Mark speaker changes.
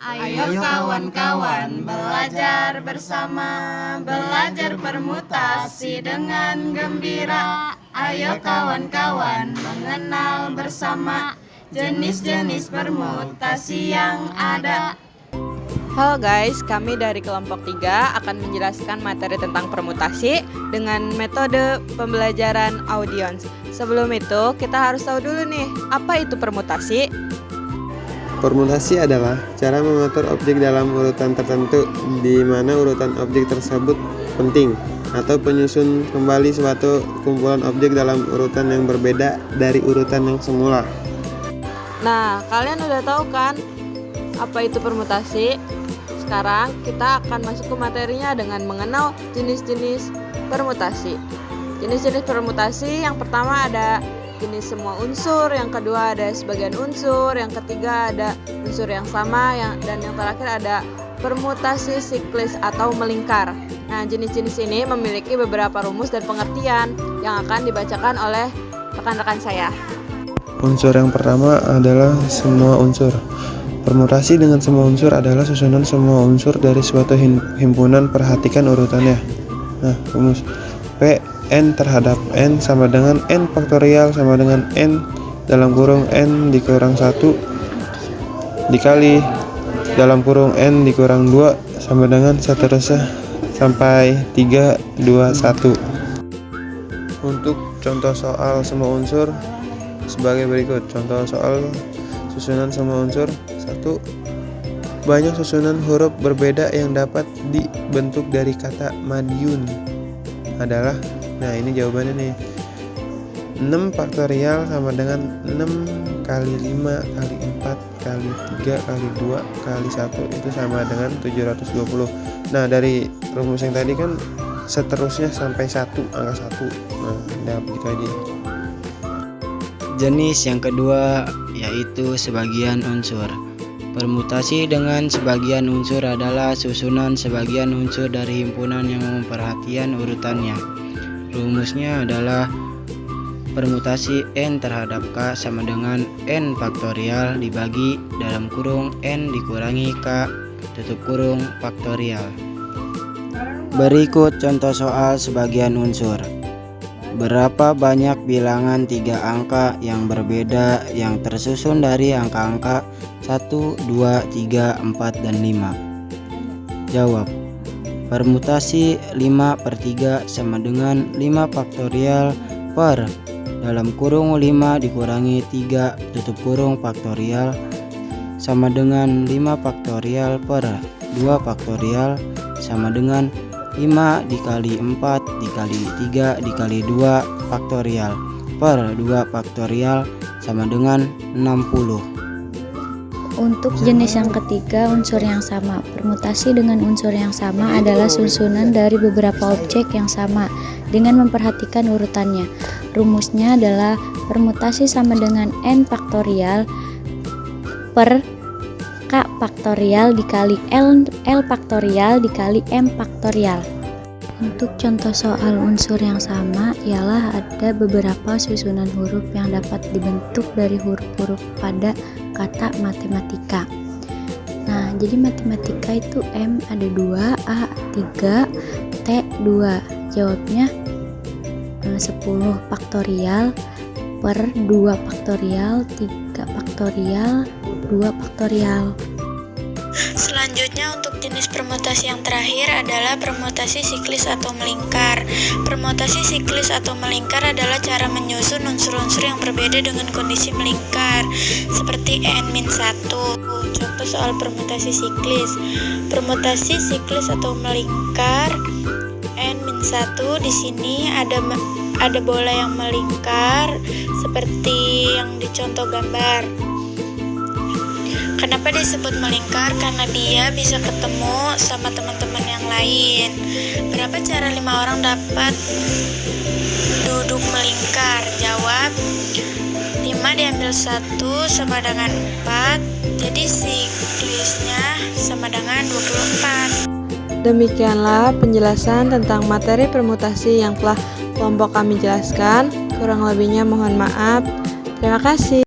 Speaker 1: Ayo kawan-kawan belajar bersama, belajar permutasi dengan gembira. Ayo kawan-kawan mengenal bersama jenis-jenis permutasi yang ada.
Speaker 2: Halo guys, kami dari kelompok 3 akan menjelaskan materi tentang permutasi dengan metode pembelajaran audience. Sebelum itu, kita harus tahu dulu nih, apa itu permutasi?
Speaker 3: Permutasi adalah cara mengatur objek dalam urutan tertentu di mana urutan objek tersebut penting atau penyusun kembali suatu kumpulan objek dalam urutan yang berbeda dari urutan yang semula.
Speaker 2: Nah, kalian udah tahu kan apa itu permutasi? Sekarang kita akan masuk ke materinya dengan mengenal jenis-jenis permutasi. Jenis-jenis permutasi yang pertama ada jenis semua unsur, yang kedua ada sebagian unsur, yang ketiga ada unsur yang sama, dan yang terakhir ada permutasi siklis atau melingkar. Nah, jenis-jenis ini memiliki beberapa rumus dan pengertian yang akan dibacakan oleh rekan-rekan saya.
Speaker 3: Unsur yang pertama adalah semua unsur. Permutasi dengan semua unsur adalah susunan semua unsur dari suatu himpunan. Perhatikan urutannya. Nah, rumus P N terhadap N sama dengan N faktorial sama dengan N dalam kurung N dikurang 1 dikali dalam kurung N dikurang 2 sama dengan seterusnya sampai 3, 2, 1. Untuk contoh soal semua unsur sebagai berikut. Contoh soal susunan semua unsur. 1. Banyak susunan huruf berbeda yang dapat dibentuk dari kata Madiun adalah, nah ini jawabannya nih, 6 faktorial sama dengan 6 kali 5 kali 4 kali 3 kali 2 kali 1 itu sama dengan 720. Nah, dari rumus yang tadi kan seterusnya sampai 1, angka 1. Nah, udah begitu aja.
Speaker 4: Jenis yang kedua yaitu sebagian unsur. Permutasi dengan sebagian unsur adalah susunan sebagian unsur dari himpunan yang memperhatikan urutannya. Rumusnya adalah permutasi N terhadap K sama dengan N faktorial dibagi dalam kurung N dikurangi K tutup kurung faktorial. Berikut contoh soal sebagian unsur. Berapa banyak bilangan 3 angka yang berbeda yang tersusun dari angka-angka 1, 2, 3, 4, dan 5? Jawab. Permutasi 5/3 sama dengan 5 faktorial per dalam kurung 5 dikurangi 3 tutup kurung faktorial sama dengan 5 faktorial per 2 faktorial sama dengan 5 dikali 4 dikali 3 dikali 2 faktorial per 2 faktorial sama dengan 60.
Speaker 5: Untuk jenis yang ketiga, unsur yang sama. Permutasi dengan unsur yang sama adalah susunan dari beberapa objek yang sama dengan memperhatikan urutannya. Rumusnya adalah permutasi sama dengan N faktorial per K faktorial dikali L faktorial dikali M faktorial. Untuk contoh soal unsur yang sama ialah ada beberapa susunan huruf yang dapat dibentuk dari huruf-huruf pada kata matematika. Nah, jadi matematika itu M ada 2, A 3, T 2. Jawabnya 10 faktorial per 2 faktorial 3 faktorial 2 faktorial.
Speaker 6: Selanjutnya untuk jenis permutasi yang terakhir adalah permutasi siklis atau melingkar. Permutasi siklis atau melingkar adalah cara menyusun unsur-unsur yang berbeda dengan kondisi melingkar seperti N-1. Contoh soal permutasi siklis. Permutasi siklis atau melingkar N-1 di sini ada bola yang melingkar seperti yang dicontoh gambar. Kenapa disebut melingkar? Karena dia bisa ketemu sama teman-teman yang lain. Berapa cara 5 orang dapat duduk melingkar? Jawab, 5 diambil 1 sama dengan 4. Jadi siklisnya sama dengan 24.
Speaker 2: Demikianlah penjelasan tentang materi permutasi yang telah kelompok kami jelaskan. Kurang lebihnya mohon maaf. Terima kasih.